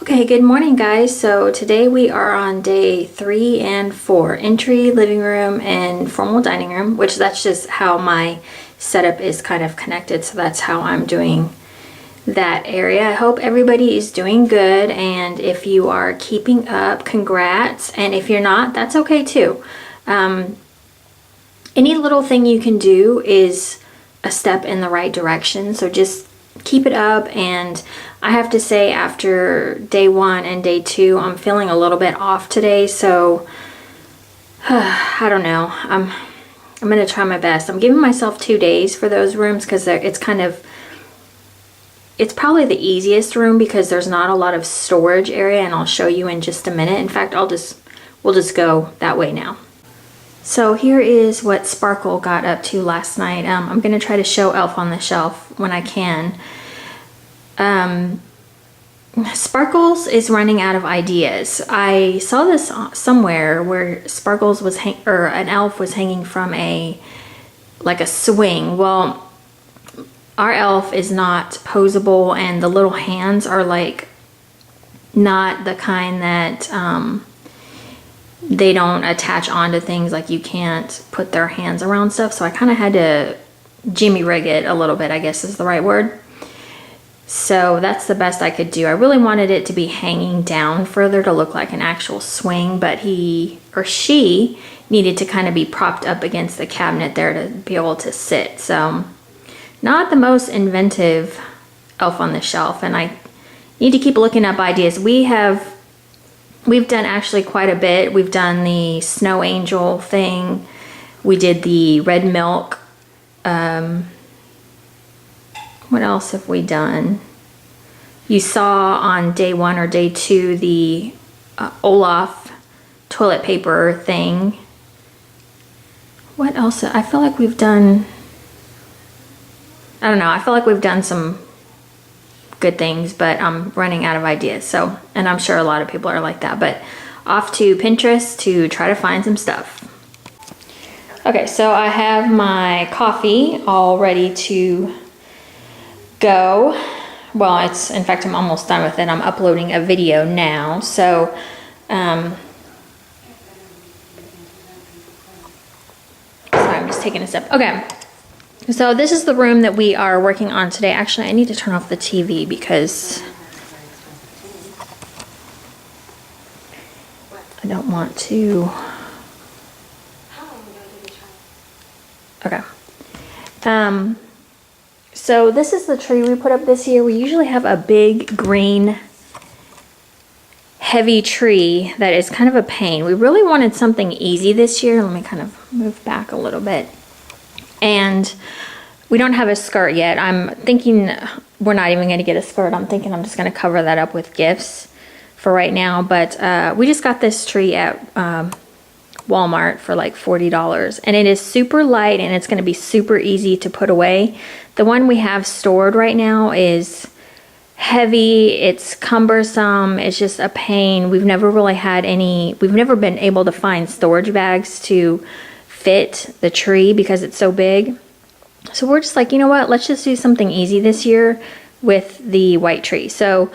Okay, good morning guys. So today we are on day 3 and 4, entry, living room, and formal dining room, which that's just how my setup is kind of connected. So that's how I'm doing that area. I hope everybody is doing good, and if you are keeping up, congrats. And if you're not, that's okay too. Any little thing you can do is a step in the right direction. So just keep it up. And I have to say, after day 1 and day 2, I'm feeling a little bit off today. So I don't know. I'm gonna try my best. I'm giving myself 2 days for those rooms because it's probably the easiest room because there's not a lot of storage area, and I'll show you in just a minute. In fact, we'll just go that way now. So here is what Sparkle got up to last night. I'm gonna try to show Elf on the Shelf when I can. Sparkles is running out of ideas. I saw this somewhere where Sparkles was an elf was hanging from a swing. Well, our elf is not posable, and the little hands are not the kind that they don't attach onto things. Like, you can't put their hands around stuff. So I kind of had to jimmy rig it a little bit, I guess is the right word. So that's the best I could do. I really wanted it to be hanging down further to look like an actual swing, but he or she needed to kind of be propped up against the cabinet there to be able to sit. So not the most inventive Elf on the Shelf, and I need to keep looking up ideas. We've done actually quite a bit. We've done the snow angel thing. We did the red milk. What else have we done? You saw on day 1 or day 2 the Olaf toilet paper thing. What else? I feel like we've done, I don't know, I feel like we've done some good things, but I'm running out of ideas. So, and I'm sure a lot of people are like that, but off to Pinterest to try to find some stuff. Okay, so I have my coffee all ready to go. Well, in fact, I'm almost done with it. I'm uploading a video now. So, sorry, I'm just taking a sip. Okay. So this is the room that we are working on today. Actually, I need to turn off the TV because I don't want to. Okay. So this is the tree we put up this year. We usually have a big green heavy tree that is kind of a pain. We really wanted something easy this year. Let me kind of move back a little bit. And we don't have a skirt yet. I'm thinking we're not even going to get a skirt. I'm thinking I'm just going to cover that up with gifts for right now. But we just got this tree at Walmart for like $40, and it is super light, and it's going to be super easy to put away. The one we have stored right now is heavy, it's cumbersome, it's just a pain. We've never been able to find storage bags to fit the tree because it's so big. So we're just like, you know what, let's just do something easy this year with the white tree. So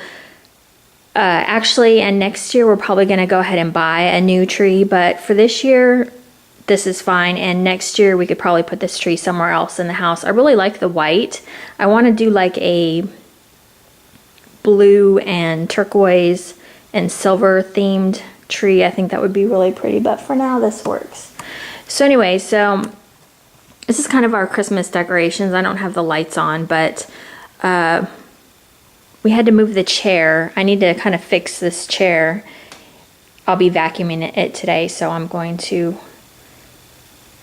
actually, and next year we're probably going to go ahead and buy a new tree, but for this year this is fine, and next year we could probably put this tree somewhere else in the house. I really like the white. I want to do like a blue and turquoise and silver themed tree. I think that would be really pretty, but for now this works. So anyway, so this is kind of our Christmas decorations. I don't have the lights on, but we had to move the chair. I need to kind of fix this chair. I'll be vacuuming it today, so I'm going to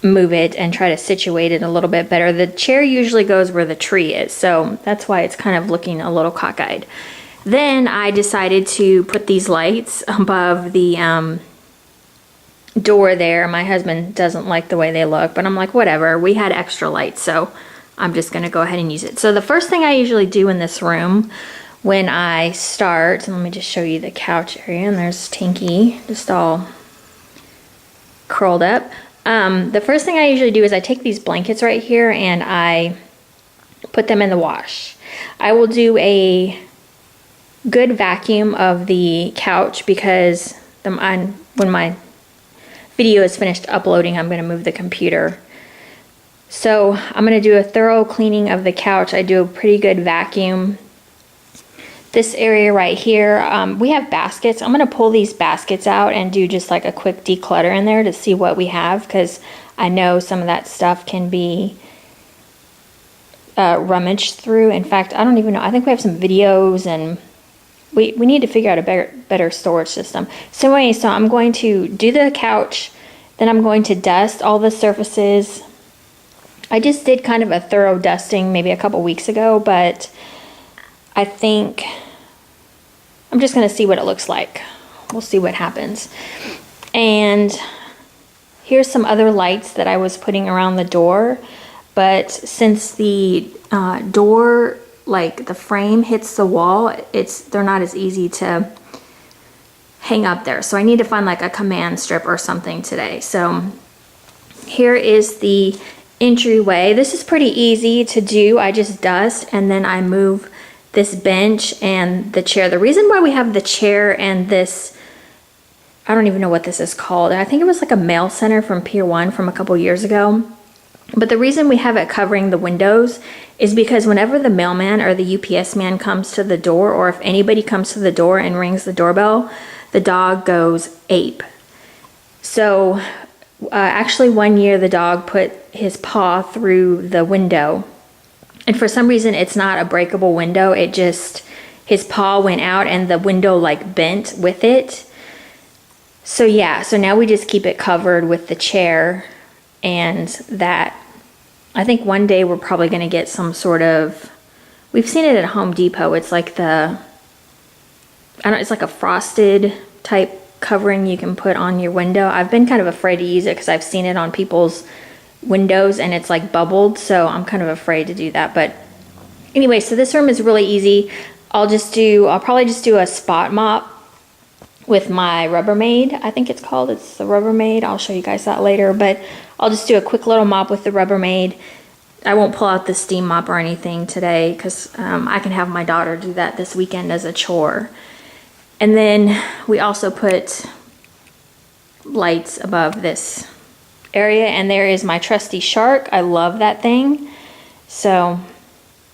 move it and try to situate it a little bit better. The chair usually goes where the tree is, so that's why it's kind of looking a little cockeyed. Then I decided to put these lights above the door there. My husband doesn't like the way they look, but I'm like, whatever. We had extra lights, so I'm just going to go ahead and use it. So the first thing I usually do in this room when I start, and let me just show you the couch area, and there's Tinky just all curled up. The first thing I usually do is I take these blankets right here and I put them in the wash. I will do a good vacuum of the couch because when my video is finished uploading, I'm going to move the computer. So I'm going to do a thorough cleaning of the couch. I do a pretty good vacuum. This area right here, we have baskets. I'm going to pull these baskets out and do just like a quick declutter in there to see what we have, because I know some of that stuff can be rummaged through. In fact, I don't even know. I think we have some videos, and we need to figure out a better storage system. So anyway, so I'm going to do the couch, then I'm going to dust all the surfaces. I just did kind of a thorough dusting maybe a couple weeks ago, but I think I'm just going to see what it looks like. We'll see what happens. And here's some other lights that I was putting around the door, but since the door, like the frame hits the wall, they're not as easy to hang up there. So I need to find like a command strip or something today. So here is the entryway. This is pretty easy to do. I just dust and then I move this bench and the chair. The reason why we have the chair and this, I don't even know what this is called. I think it was like a mail center from Pier 1 from a couple years ago. But the reason we have it covering the windows is because whenever the mailman or the UPS man comes to the door, or if anybody comes to the door and rings the doorbell, the dog goes ape. So actually one year the dog put his paw through the window. And for some reason, it's not a breakable window. It just, his paw went out and the window like bent with it. So yeah, so now we just keep it covered with the chair, and that, I think one day we're probably going to get some sort of, we've seen it at Home Depot. It's like it's like a frosted type covering you can put on your window. I've been kind of afraid to use it because I've seen it on people's windows and it's like bubbled, so I'm kind of afraid to do that. But anyway, so this room is really easy. I'll probably just do a spot mop with my Rubbermaid. I think it's called, it's the Rubbermaid. I'll show you guys that later, but I'll just do a quick little mop with the Rubbermaid. I won't pull out the steam mop or anything today because I can have my daughter do that this weekend as a chore. And then we also put lights above this area, and there is my trusty Shark. I love that thing. So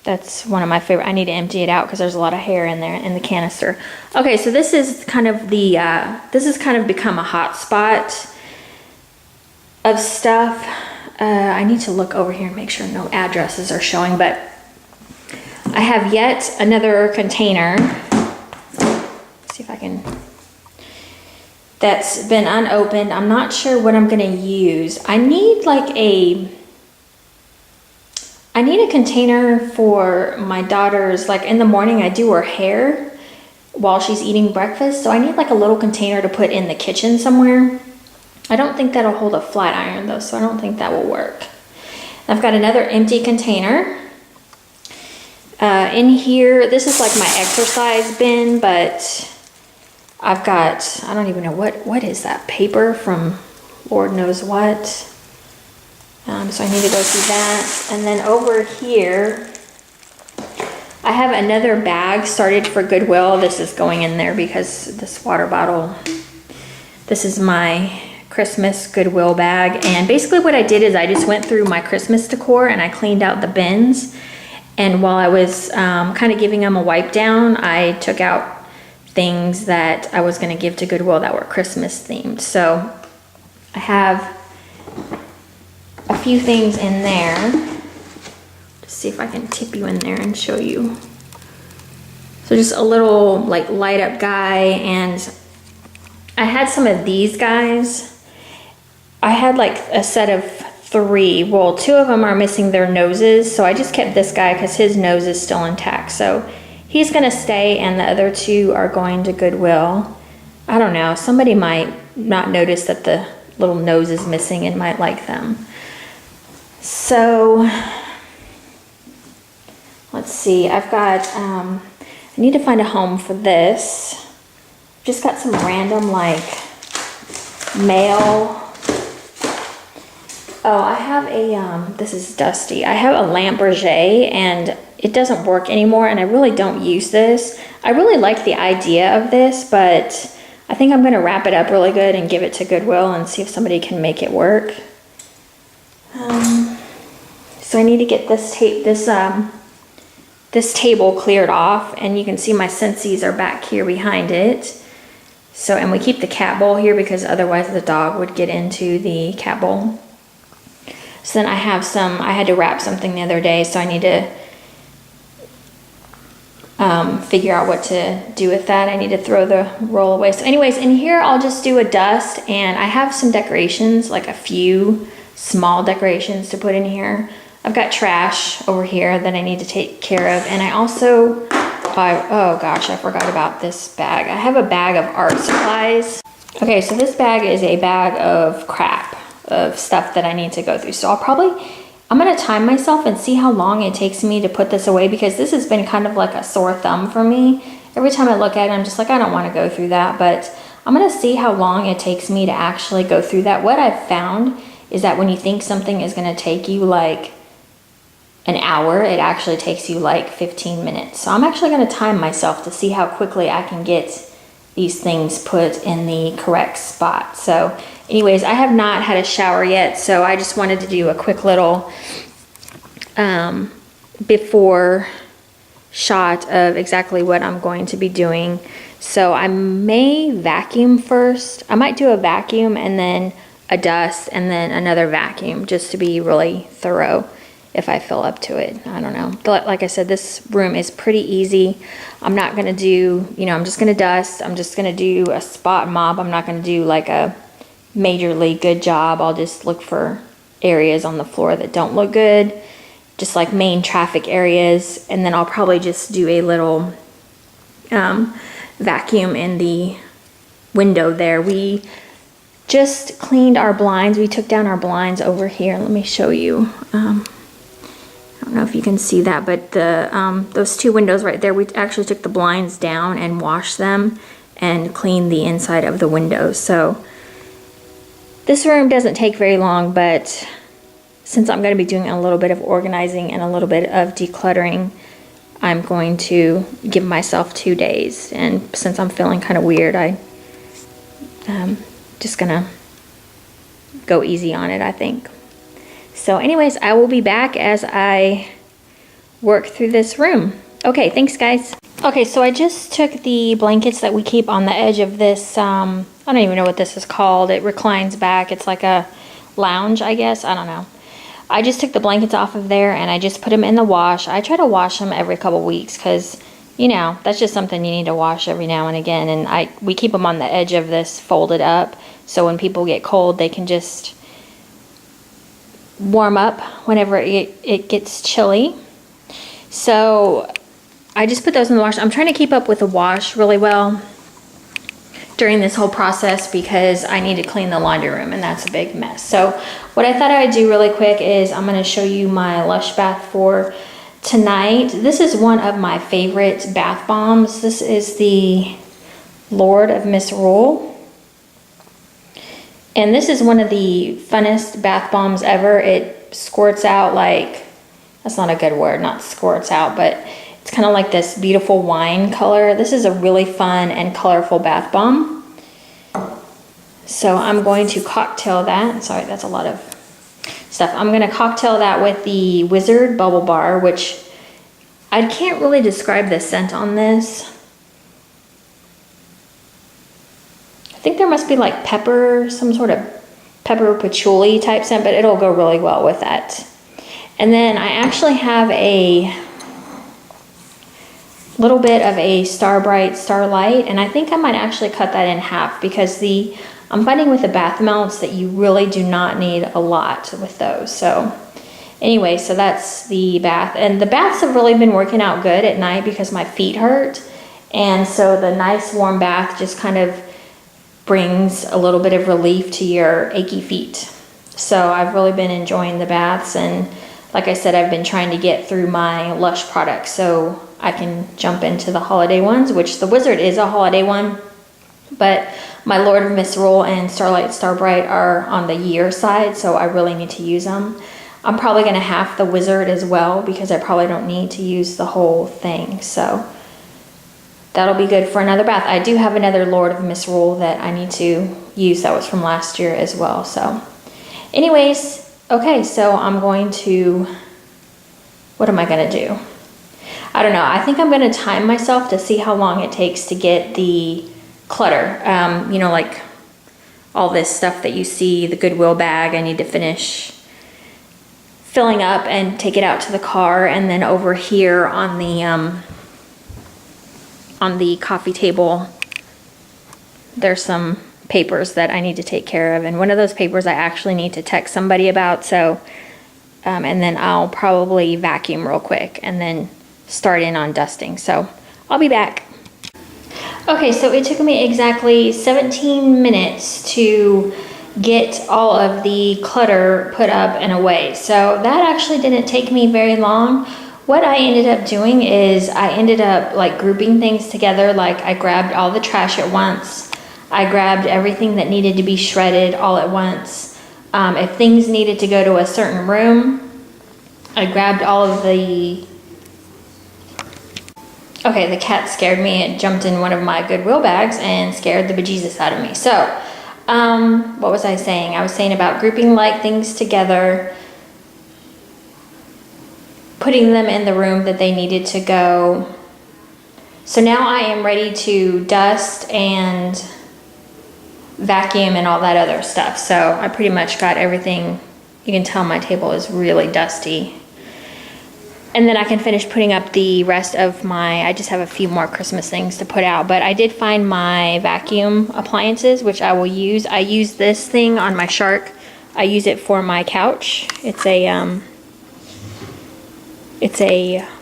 that's one of my favorite. I need to empty it out because there's a lot of hair in there in the canister. Okay, so this is kind of the this has kind of become a hot spot of stuff. I need to look over here and make sure no addresses are showing, but I have yet another container. Let's see if I can, that's been unopened. I'm not sure what I'm gonna use. I need a container for my daughter's, like in the morning I do her hair while she's eating breakfast. So I need like a little container to put in the kitchen somewhere. I don't think that'll hold a flat iron though, so I don't think that will work. I've got another empty container. In here, this is like my exercise bin, but I've got, I don't even know what is that, paper from Lord knows what. So I need to go through that. And then over here, I have another bag started for Goodwill. This is going in there because this water bottle, this is my Christmas Goodwill bag. And basically what I did is I just went through my Christmas decor and I cleaned out the bins. And while I was kind of giving them a wipe down, I took out things that I was going to give to Goodwill that were Christmas themed. So I have a few things in there. Let's see if I can tip you in there and show you. So just a little like light up guy, and I had some of these guys. I had like a set of 3. Well, 2 of them are missing their noses, so I just kept this guy because his nose is still intact. So he's gonna stay, and the other 2 are going to Goodwill. I don't know, somebody might not notice that the little nose is missing and might like them. So let's see, I've got, I need to find a home for this. Just got some random like mail. Oh, I have a, this is dusty. I have a Lamborghini, and it doesn't work anymore, and I really don't use this. I really like the idea of this, but I think I'm gonna wrap it up really good and give it to Goodwill and see if somebody can make it work. So I need to get this this table cleared off, and you can see my Scentsies are back here behind it. So, and we keep the cat bowl here because otherwise the dog would get into the cat bowl. So then I have I had to wrap something the other day, so I need to figure out what to do with that. I need to throw the roll away. So anyways, in here I'll just do a dust, and I have some decorations, like a few small decorations to put in here. I've got trash over here that I need to take care of, and I also, oh gosh, I forgot about this bag. I have a bag of art supplies. Okay, so this bag is a bag of crap, of stuff that I need to go through. So I'm gonna time myself and see how long it takes me to put this away, because this has been kind of like a sore thumb for me. Every time I look at it, I'm just like, I don't wanna go through that, but I'm gonna see how long it takes me to actually go through that. What I've found is that when you think something is gonna take you like an hour, it actually takes you like 15 minutes. So I'm actually gonna time myself to see how quickly I can get these things put in the correct spot. So anyways, I have not had a shower yet, so I just wanted to do a quick little before shot of exactly what I'm going to be doing. So I may vacuum first. I might do a vacuum and then a dust and then another vacuum, just to be really thorough if I fill up to it. I don't know. But like I said, this room is pretty easy. I'm not gonna do, I'm just gonna dust. I'm just gonna do a spot mop. I'm not gonna do like a majorly good job. I'll just look for areas on the floor that don't look good, just like main traffic areas. And then I'll probably just do a little vacuum in the window there. We just cleaned our blinds. We took down our blinds over here. Let me show you. I don't know if you can see that, but those two windows right there, we actually took the blinds down and washed them and cleaned the inside of the windows. So this room doesn't take very long, but since I'm going to be doing a little bit of organizing and a little bit of decluttering, I'm going to give myself 2 days. And since I'm feeling kind of weird, I'm just going to go easy on it, I think. So anyways, I will be back as I work through this room. Okay, thanks guys. Okay, so I just took the blankets that we keep on the edge of this, I don't even know what this is called. It reclines back. It's like a lounge, I guess. I don't know. I just took the blankets off of there and I just put them in the wash. I try to wash them every couple weeks because, that's just something you need to wash every now and again. And we keep them on the edge of this folded up, so when people get cold, they can just warm up whenever it gets chilly. So I just put those in the wash. I'm trying to keep up with the wash really well during this whole process because I need to clean the laundry room, and that's a big mess. So what I thought I'd do really quick is I'm going to show you my Lush bath for tonight. This is one of my favorite bath bombs. This is the Lord of Misrule. And this is one of the funnest bath bombs ever. It squirts out like, that's not a good word, not squirts out, but it's kind of like this beautiful wine color. This is a really fun and colorful bath bomb. So I'm going to cocktail that. Sorry, that's a lot of stuff. I'm going to cocktail that with the Wizard Bubble Bar, which I can't really describe the scent on this. I think there must be like pepper, some sort of pepper patchouli type scent, but it'll go really well with that. And then I actually have a little bit of a Starbright Starlight, and I think I might actually cut that in half because I'm finding with the bath melts that you really do not need a lot with those. So anyway, so that's the bath, and the baths have really been working out good at night because my feet hurt, and so the nice warm bath just kind of brings a little bit of relief to your achy feet. So I've really been enjoying the baths, and like I said, I've been trying to get through my Lush products so I can jump into the holiday ones, which the Wizard is a holiday one, but my Lord of Misrule and Starlight Starbright are on the year side, so I really need to use them. I'm probably gonna have the wizard as well because I probably don't need to use the whole thing. So that'll be good for another bath. I do have another Lord of Misrule that I need to use that was from last year as well. So anyways, okay, so I'm going to, what am I gonna do? I don't know. I think I'm gonna time myself to see how long it takes to get the clutter. You know, like all this stuff that you see, the Goodwill bag, I need to finish filling up and take it out to the car. And then over here on the coffee table, there's some papers that I need to take care of. And one of those papers I actually need to text somebody about. So, and then I'll probably vacuum real quick and then start in on dusting. So I'll be back. Okay, so it took me exactly 17 minutes to get all of the clutter put up and away. So that actually didn't take me very long. What I ended up doing is I ended up like grouping things together. Like I grabbed all the trash at once. I grabbed everything that needed to be shredded all at once. If things needed to go to a certain room, I grabbed all of the... Okay, the cat scared me. It jumped in one of my Goodwill bags and scared the bejesus out of me. So, what was I saying? I was saying about grouping like things together, putting them in the room that they needed to go. So now I am ready to dust and vacuum and all that other stuff. So I pretty much got everything. You can tell my table is really dusty. And then I can finish putting up the rest of I just have a few more Christmas things to put out, but I did find my vacuum appliances, which I will use. I use this thing on my Shark. I use it for my couch. It's a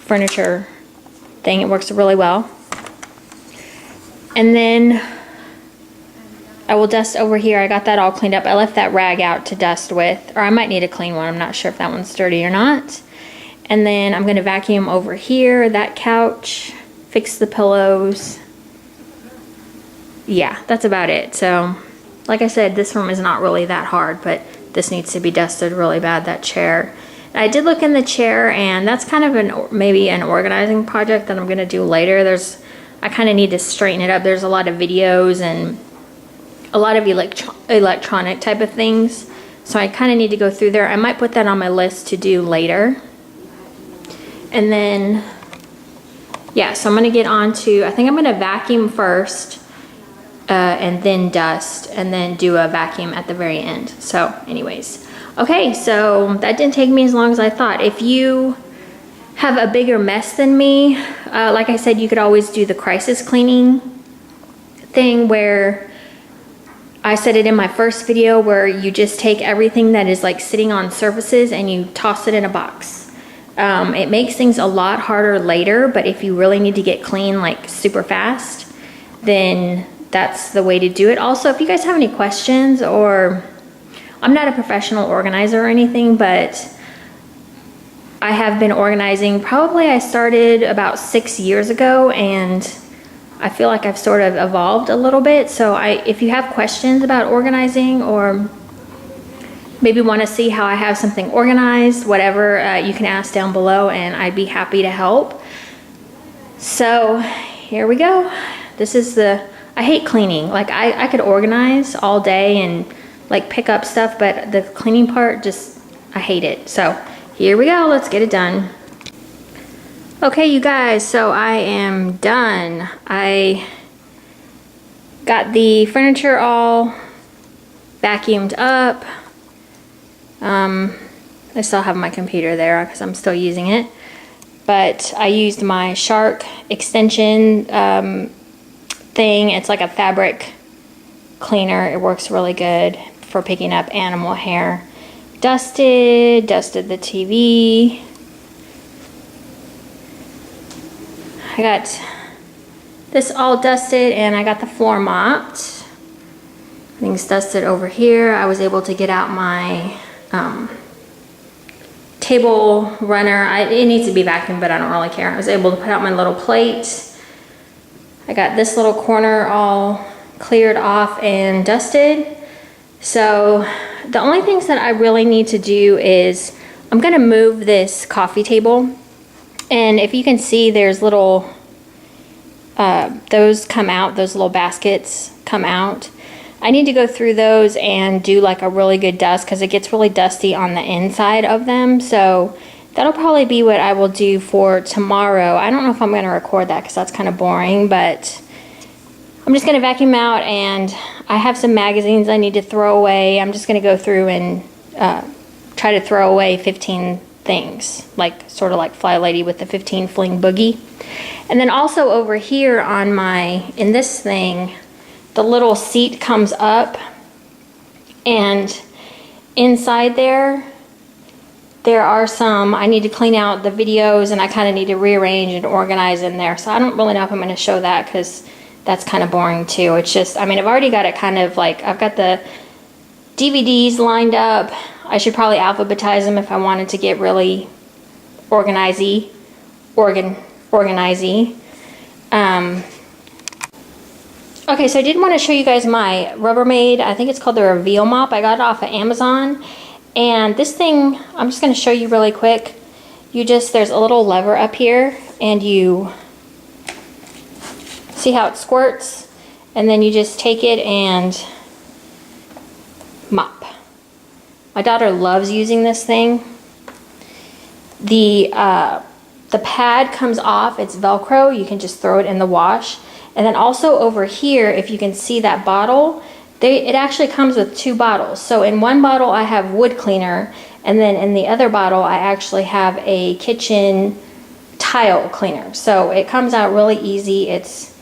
furniture thing. It works really well. And then I will dust over here. I got that all cleaned up. I left that rag out to dust with, or I might need a clean one. I'm not sure if that one's dirty or not. And then I'm going to vacuum over here, that couch, fix the pillows. Yeah, that's about it. So, like I said, this room is not really that hard, but this needs to be dusted really bad, that chair. And I did look in the chair, and that's kind of maybe an organizing project that I'm going to do later. I kind of need to straighten it up. There's a lot of videos and a lot of electronic type of things. So I kind of need to go through there. I might put that on my list to do later. And then, yeah, so I'm going to get on to, I think I'm going to vacuum first and then dust and then do a vacuum at the very end. So anyways, okay, so that didn't take me as long as I thought. If you have a bigger mess than me, like I said, you could always do the crisis cleaning thing where I said it in my first video, where you just take everything that is like sitting on surfaces and you toss it in a box. It makes things a lot harder later, but if you really need to get clean like super fast, then that's the way to do it. Also, if you guys have any questions, or I'm not a professional organizer or anything, but I have been organizing. Probably I started about 6 years ago, and I feel like I've sort of evolved a little bit. So if you have questions about organizing, or maybe want to see how I have something organized, whatever, you can ask down below and I'd be happy to help. So here we go. This is I hate cleaning. Like I could organize all day and like pick up stuff, but the cleaning part, I hate it. So here we go, let's get it done. Okay, you guys, so I am done. I got the furniture all vacuumed up. I still have my computer there because I'm still using it, but I used my Shark extension thing. It's like a fabric cleaner. It works really good for picking up animal hair. Dusted the TV. I got this all dusted, and I got the floor mopped. Things dusted over here. I was able to get out my table runner. It needs to be vacuumed, but I don't really care. I was able to put out my little plate. I got this little corner all cleared off and dusted. So the only things that I really need to do is I'm gonna move this coffee table, and if you can see, there's little, those come out, those little baskets come out. I need to go through those and do like a really good dust because it gets really dusty on the inside of them. So that'll probably be what I will do for tomorrow. I don't know if I'm going to record that because that's kind of boring, but I'm just going to vacuum out, and I have some magazines I need to throw away. I'm just going to go through and try to throw away 15 things, like sort of like Fly Lady with the 15 fling boogie. And then also over here on in this thing, the little seat comes up, and inside there are some, I need to clean out the videos, and I kind of need to rearrange and organize in there. So I don't really know if I'm going to show that because that's kind of boring too. It's just, I mean, I've already got it kind of like, I've got the DVDs lined up. I should probably alphabetize them if I wanted to get really organizy. Okay, so I did want to show you guys my Rubbermaid, I think it's called the Reveal Mop. I got it off of Amazon. And this thing, I'm just going to show you really quick. There's a little lever up here, and you see how it squirts? And then you just take it and mop. My daughter loves using this thing. The pad comes off, it's Velcro. You can just throw it in the wash. And then also over here, if you can see that bottle, it actually comes with 2 bottles. So in one bottle I have wood cleaner, and then in the other bottle I actually have a kitchen tile cleaner. So it comes out really easy. It's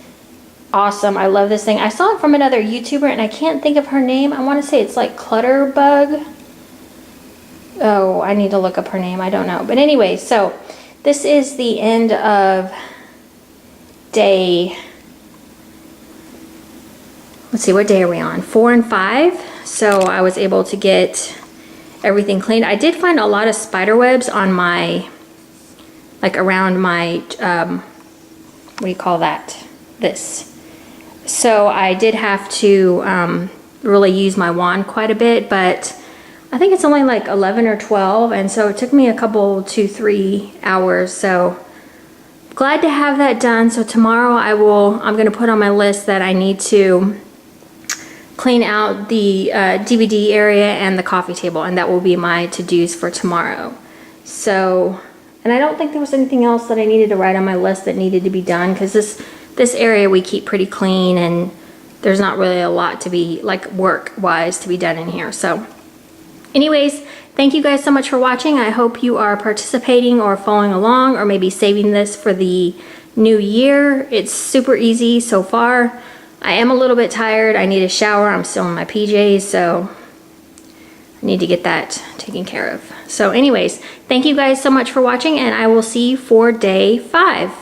awesome. I love this thing. I saw it from another YouTuber, and I can't think of her name. I want to say it's like Clutterbug. Oh, I need to look up her name. I don't know. But anyway, so this is the end of day, let's see, what day are we on? 4 and 5. So I was able to get everything cleaned. I did find a lot of spider webs on my, like around my, what do you call that? This. So I did have to really use my wand quite a bit, but I think it's only like 11 or 12, and so it took me a couple, 2-3 hours. So glad to have that done. So tomorrow I'm going to put on my list that I need to clean out the DVD area and the coffee table, and that will be my to-dos for tomorrow. So, and I don't think there was anything else that I needed to write on my list that needed to be done, because this area we keep pretty clean, and there's not really a lot to be, like, work-wise to be done in here. So anyways, thank you guys so much for watching. I hope you are participating or following along, or maybe saving this for the new year. It's super easy so far. I am a little bit tired. I need a shower. I'm still in my PJs, so I need to get that taken care of. So anyways, thank you guys so much for watching, and I will see you for day 5.